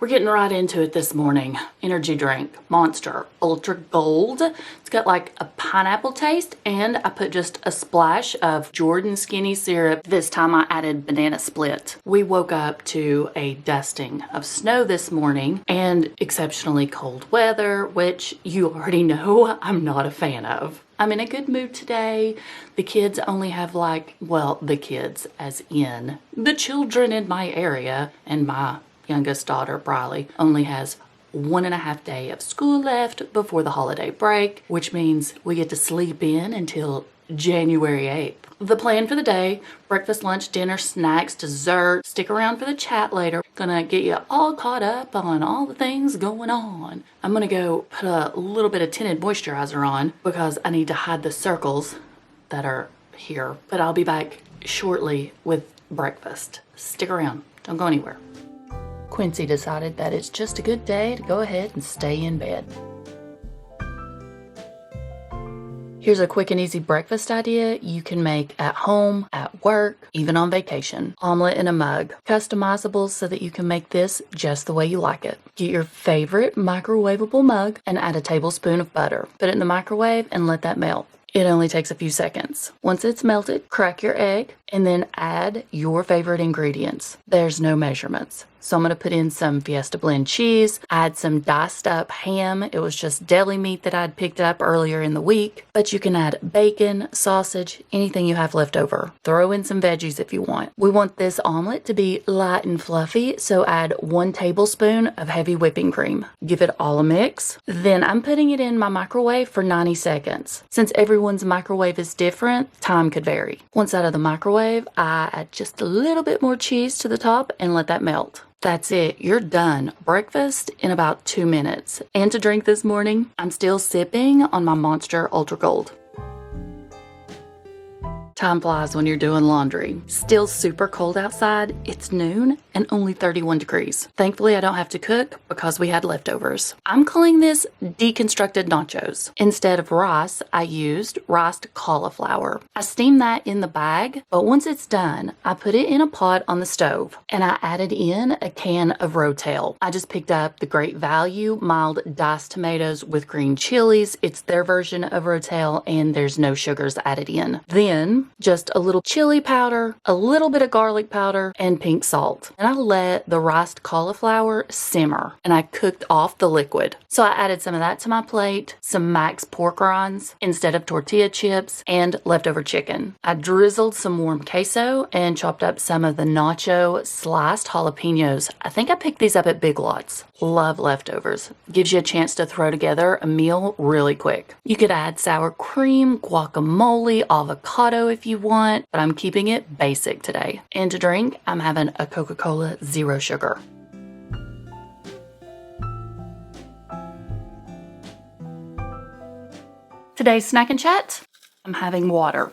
We're getting right into it this morning. Energy drink, Monster Ultra Gold. It's got like a pineapple taste, and I put just a splash of Jordan Skinny syrup. This time I added banana split. We woke up to a dusting of snow this morning and exceptionally cold weather, which you already know I'm not a fan of. I'm in a good mood today. The kids only have the kids as in the children in my area, and my youngest daughter, Briley, only has 1.5 days of school left before the holiday break, which means we get to sleep in until January 8th. The plan for the day: breakfast, lunch, dinner, snacks, dessert. Stick around for the chat later. Gonna get you all caught up on all the things going on. I'm gonna go put a little bit of tinted moisturizer on because I need to hide the circles that are here. But I'll be back shortly with breakfast. Stick around. Don't go anywhere. Quincy decided that it's just a good day to go ahead and stay in bed. Here's a quick and easy breakfast idea you can make at home, at work, even on vacation. Omelette in a mug. Customizable so that you can make this just the way you like it. Get your favorite microwavable mug and add a tablespoon of butter. Put it in the microwave and let that melt. It only takes a few seconds. Once it's melted, crack your egg and then add your favorite ingredients. There's no measurements. So I'm going to put in some Fiesta blend cheese, add some diced up ham. It was just deli meat that I'd picked up earlier in the week, but you can add bacon, sausage, anything you have left over. Throw in some veggies if you want. We want this omelet to be light and fluffy, so add 1 tablespoon of heavy whipping cream. Give it all a mix. Then I'm putting it in my microwave for 90 seconds. Since everyone's microwave is different, time could vary. Once out of the microwave, I add just a little bit more cheese to the top and let that melt. That's it. You're done. Breakfast in about 2 minutes. And to drink this morning, I'm still sipping on my Monster Ultra Gold. Time flies when you're doing laundry. Still super cold outside. It's noon and only 31 degrees. Thankfully, I don't have to cook because we had leftovers. I'm calling this deconstructed nachos. Instead of rice, I used riced cauliflower. I steamed that in the bag, but once it's done, I put it in a pot on the stove and I added in a can of Rotel. I just picked up the Great Value mild diced tomatoes with green chilies. It's their version of Rotel and there's no sugars added in. Then just a little chili powder, a little bit of garlic powder, and pink salt. And I let the riced cauliflower simmer, and I cooked off the liquid. So I added some of that to my plate, some Max pork rinds instead of tortilla chips, and leftover chicken. I drizzled some warm queso and chopped up some of the nacho sliced jalapenos. I think I picked these up at Big Lots. Love leftovers. Gives you a chance to throw together a meal really quick. You could add sour cream, guacamole, avocado if you want, but I'm keeping it basic today. And to drink, I'm having a Coca-Cola Zero Sugar. Today's snack and chat, I'm having water.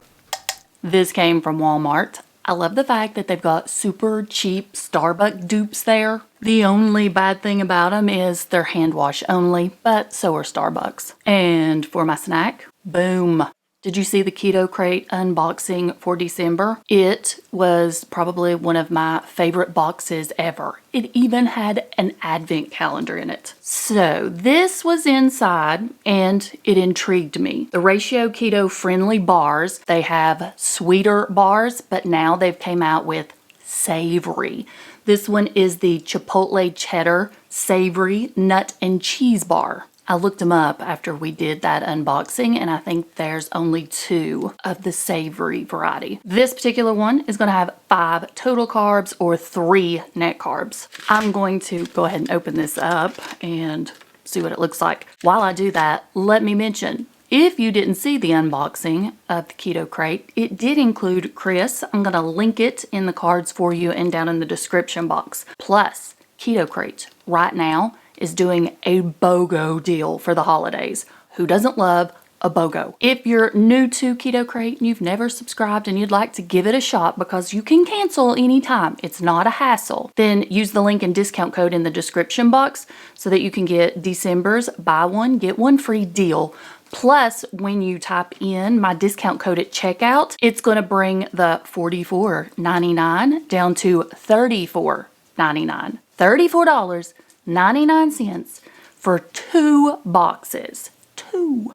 This came from Walmart. I love the fact that they've got super cheap Starbucks dupes there. The only bad thing about them is they're hand wash only, but so are Starbucks. And for my snack, boom. Did you see the Keto Crate unboxing for December? It was probably one of my favorite boxes ever. It even had an advent calendar in it. So this was inside and it intrigued me. The Ratio Keto friendly bars, they have sweeter bars, but now they've came out with savory. This one is the Chipotle Cheddar Savory Nut and Cheese Bar. I looked them up after we did that unboxing, and I think there's only 2 of the savory variety. This particular one is going to have 5 total carbs or 3 net carbs. I'm going to go ahead and open this up and see what it looks like. While I do that, let me mention, if you didn't see the unboxing of the Keto Crate, it did include Chris. I'm going to link it in the cards for you and down in the description box. Plus, Keto Crate right now is doing a BOGO deal for the holidays. Who doesn't love a BOGO? If you're new to Keto Crate and you've never subscribed and you'd like to give it a shot because you can cancel anytime, it's not a hassle, then use the link and discount code in the description box so that you can get December's buy one, get one free deal. Plus, when you type in my discount code at checkout, it's going to bring the $44.99 down to $34.99. $34 $0.99 for 2 boxes. 2.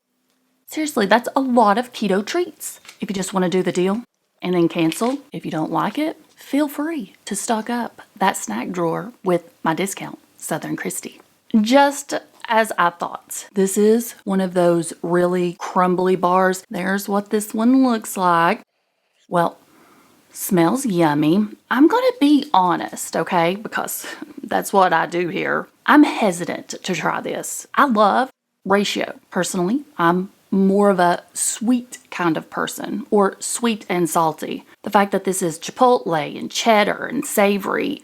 Seriously, that's a lot of keto treats. If you just want to do the deal and then cancel, if you don't like it, feel free to stock up that snack drawer with my discount, Southern Kristi. Just as I thought, this is one of those really crumbly bars. There's what this one looks like. Well, smells yummy. I'm gonna be honest, okay? Because that's what I do here. I'm hesitant to try this. I love ratio. Personally, I'm more of a sweet kind of person, or sweet and salty. The fact that this is chipotle and cheddar and savory,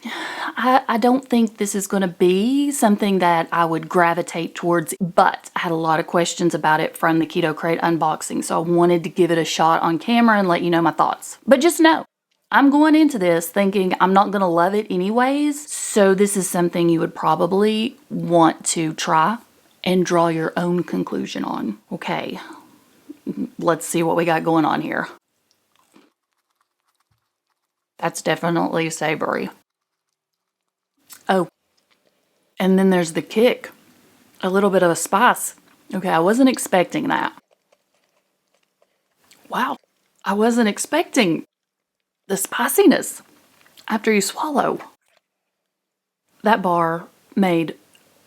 I don't think this is going to be something that I would gravitate towards, but I had a lot of questions about it from the Keto Crate unboxing, so I wanted to give it a shot on camera and let you know my thoughts. But just know, I'm going into this thinking I'm not going to love it anyways, so this is something you would probably want to try and draw your own conclusion on. Okay, let's see what we got going on here. That's definitely savory. Oh, and then there's the kick. A little bit of a spice. Okay, I wasn't expecting that. Wow, I wasn't expecting the spiciness after you swallow. That bar made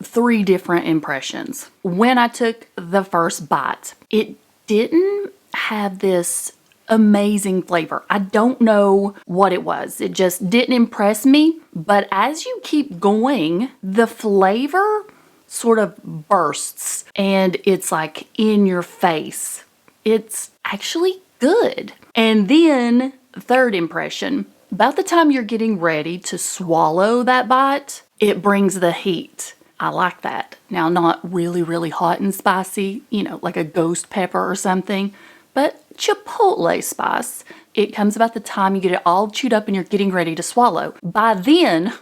3 different impressions. When I took the first bite, it didn't have this amazing flavor. I don't know what it was. It just didn't impress me. But as you keep going, the flavor sort of bursts and it's like in your face. It's actually good. And then, third impression, about the time you're getting ready to swallow that bite, it brings the heat. I like that. Now, not really, really hot and spicy, you know, like a ghost pepper or something, but chipotle spice. It comes about the time you get it all chewed up and you're getting ready to swallow. By then,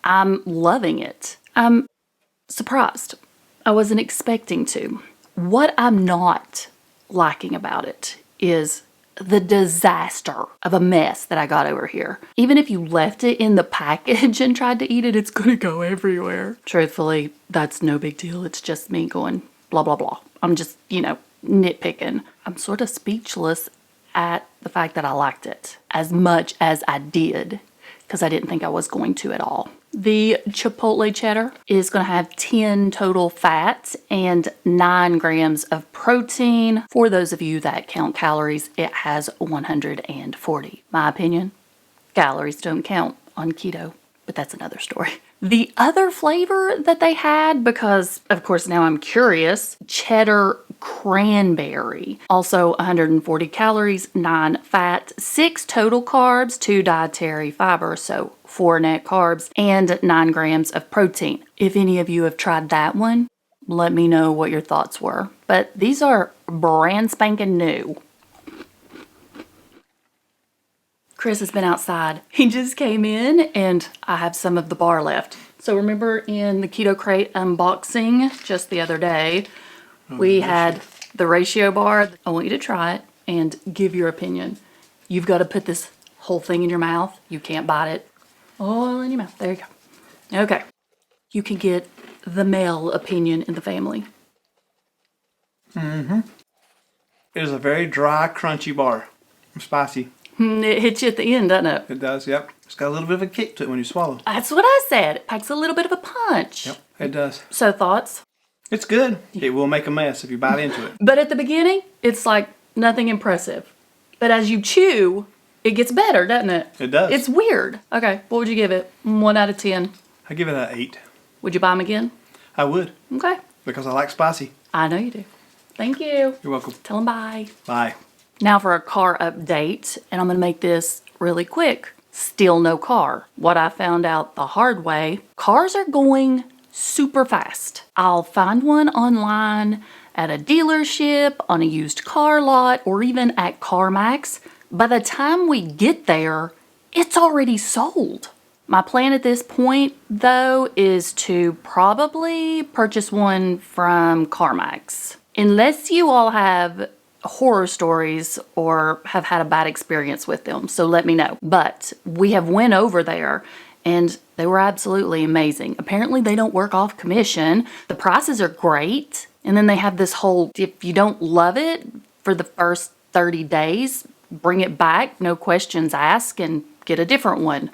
I'm loving it. I'm surprised. I wasn't expecting to. What I'm not liking about it is the disaster of a mess that I got over here. Even if you left it in the package and tried to eat it, it's gonna go everywhere. Truthfully, that's no big deal. It's just me going blah, blah, blah. I'm just, nitpicking. I'm sort of speechless at the fact that I liked it as much as I did, because I didn't think I was going to at all. The chipotle cheddar is going to have 10 total fats and 9 grams of protein. For those of you that count calories, it has 140. My opinion, calories don't count on keto, but that's another story. The other flavor that they had, because of course now I'm curious, cheddar cranberry. Also 140 calories, 9 fat, 6 total carbs, 2 dietary fiber, so 4 net carbs, and 9 grams of protein. If any of you have tried that one, let me know what your thoughts were. But these are brand spanking new. Chris has been outside. He just came in and I have some of the bar left. So remember in the Keto Crate unboxing just the other day, we had the ratio bar. I want you to try it and give your opinion. You've got to put this whole thing in your mouth. You can't bite it. All in your mouth. There you go. Okay. You can get the male opinion in the family. It is a very dry, crunchy bar. Spicy. It hits you at the end, doesn't it? It does, yep. It's got a little bit of a kick to it when you swallow. That's what I said. It packs a little bit of a punch. Yep, it does. So thoughts? It's good. It will make a mess if you bite into it. But at the beginning, it's like nothing impressive. But as you chew, it gets better, doesn't it? It does. It's weird. Okay, what would you give it? 1 out of 10. I give it an 8. Would you buy them again? I would. Okay. Because I like spicy. I know you do. Thank you. You're welcome. Tell them bye. Bye. Now for a car update, and I'm going to make this really quick. Still no car. What I found out the hard way, cars are going super fast. I'll find one online at a dealership, on a used car lot, or even at CarMax. By the time we get there, it's already sold. My plan at this point, though, is to probably purchase one from CarMax. Unless you all have horror stories or have had a bad experience with them, so let me know. But we have went over there and they were absolutely amazing. Apparently they don't work off commission. The prices are great. And then they have this whole, if you don't love it for the first 30 days, bring it back, no questions asked, and get a different one.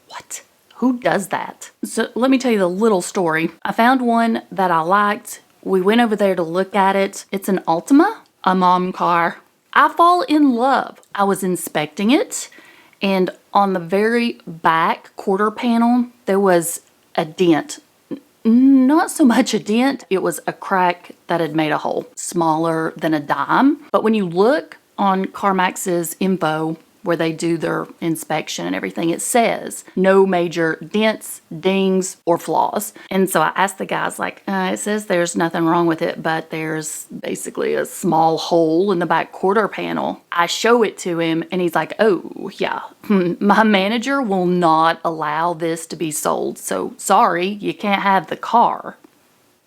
What? Who does that? So let me tell you the little story. I found one that I liked. We went over there to look at it. It's an Altima, a mom car. I fall in love. I was inspecting it, and on the very back quarter panel, there was a dent. Not so much a dent, it was a crack that had made a hole, smaller than a dime. But when you look on CarMax's info, where they do their inspection and everything, it says no major dents, dings, or flaws. And so I asked the guys, like, it says there's nothing wrong with it, but there's basically a small hole in the back quarter panel. I show it to him, and he's like, oh, yeah, my manager will not allow this to be sold. So sorry, you can't have the car.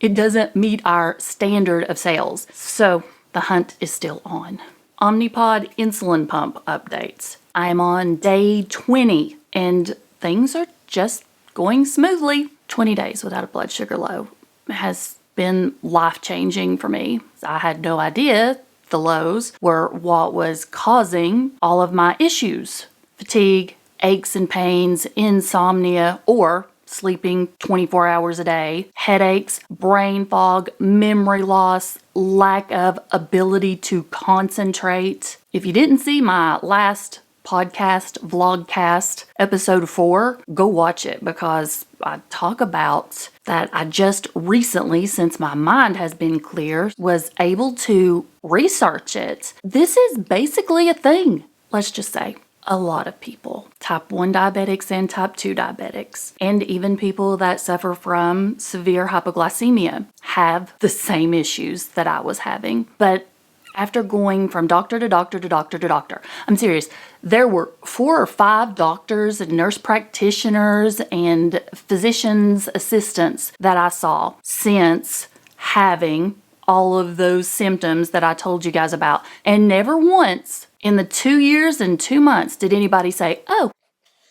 It doesn't meet our standard of sales. So the hunt is still on. Omnipod insulin pump updates. I'm on day 20 and things are just going smoothly. 20 days without a blood sugar low has been life-changing for me. I had no idea the lows were what was causing all of my issues. Fatigue, aches and pains, insomnia, or sleeping 24 hours a day, headaches, brain fog, memory loss, lack of ability to concentrate. If you didn't see my last podcast, vlogcast, episode 4, go watch it because I talk about that I just recently, since my mind has been clear, was able to research it. This is basically a thing, let's just say. A lot of people, type 1 diabetics and type 2 diabetics, and even people that suffer from severe hypoglycemia have the same issues that I was having. But after going from doctor to doctor to doctor to doctor, I'm serious, there were 4 or 5 doctors and nurse practitioners and physician's assistants that I saw since having all of those symptoms that I told you guys about. And never once in the 2 years and 2 months did anybody say, oh,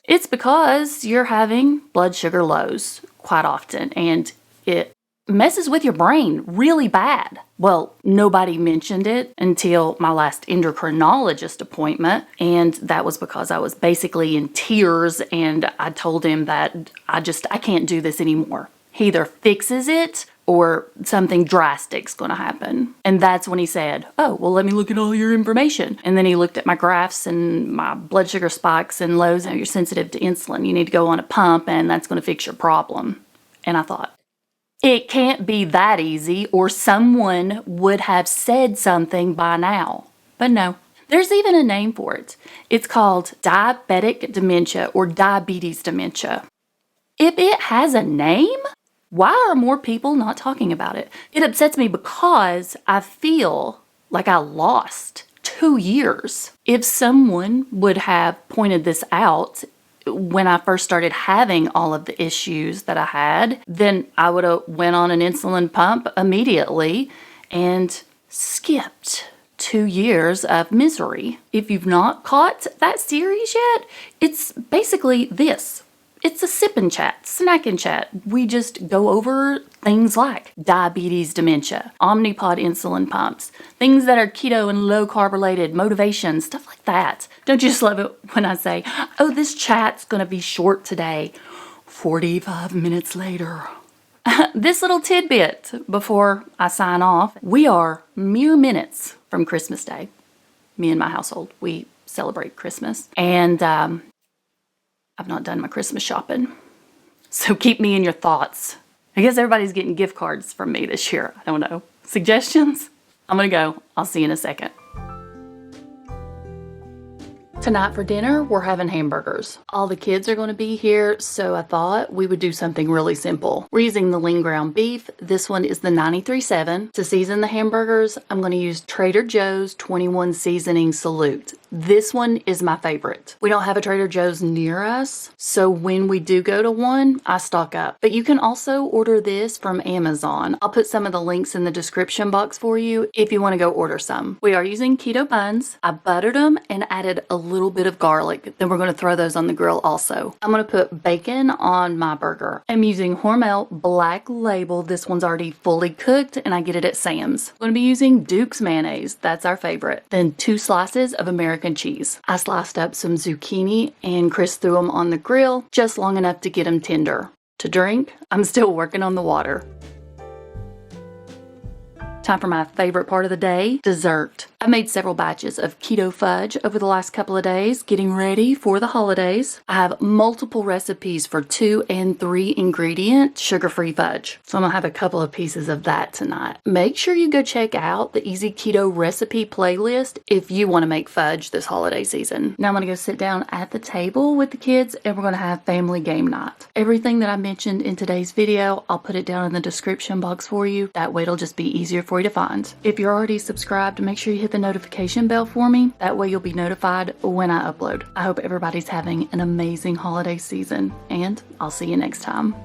it's because you're having blood sugar lows quite often and it messes with your brain really bad. Well, nobody mentioned it until my last endocrinologist appointment, and that was because I was basically in tears and I told him that I can't do this anymore. He either fixes it or something drastic's going to happen. And that's when he said, oh, well, let me look at all your information. And then he looked at my graphs and my blood sugar spikes and lows. And you're sensitive to insulin. You need to go on a pump and that's going to fix your problem. And I thought, it can't be that easy or someone would have said something by now. But no, there's even a name for it. It's called diabetic dementia or diabetes dementia. If it has a name, why are more people not talking about it? It upsets me because I feel like I lost 2 years. If someone would have pointed this out when I first started having all of the issues that I had, then I would have went on an insulin pump immediately and skipped 2 years of misery. If you've not caught that series yet, it's basically this. It's a sip and chat, snack and chat. We just go over things like diabetes dementia, Omnipod insulin pumps, things that are keto and low carb related, motivation, stuff like that. Don't you just love it when I say, oh, this chat's going to be short today, 45 minutes later. This little tidbit before I sign off, we are mere minutes from Christmas Day. Me and my household, we celebrate Christmas. And I've not done my Christmas shopping. So keep me in your thoughts. I guess everybody's getting gift cards from me this year. I don't know. Suggestions? I'm gonna go. I'll see you in a second. Tonight for dinner, we're having hamburgers. All the kids are going to be here, so I thought we would do something really simple. We're using the lean ground beef. This one is the 93.7. To season the hamburgers, I'm going to use Trader Joe's 21 Seasoning Salute. This one is my favorite. We don't have a Trader Joe's near us, so when we do go to one, I stock up. But you can also order this from Amazon. I'll put some of the links in the description box for you if you want to go order some. We are using keto buns. I buttered them and added a little bit of garlic. Then we're going to throw those on the grill also. I'm going to put bacon on my burger. I'm using Hormel Black Label. This one's already fully cooked and I get it at Sam's. I'm going to be using Duke's mayonnaise. That's our favorite. Then 2 slices of American cheese. I sliced up some zucchini and Chris threw them on the grill just long enough to get them tender. To drink, I'm still working on the water. Time for my favorite part of the day, dessert. I made several batches of keto fudge over the last couple of days, getting ready for the holidays. I have multiple recipes for 2 and 3 ingredient sugar-free fudge. So I'm gonna have a couple of pieces of that tonight. Make sure you go check out the Easy Keto recipe playlist if you wanna make fudge this holiday season. Now I'm gonna go sit down at the table with the kids and we're gonna have family game night. Everything that I mentioned in today's video, I'll put it down in the description box for you. That way it'll just be easier for you to find. If you're already subscribed, make sure you hit the notification bell for me. That way you'll be notified when I upload. I hope everybody's having an amazing holiday season, and I'll see you next time.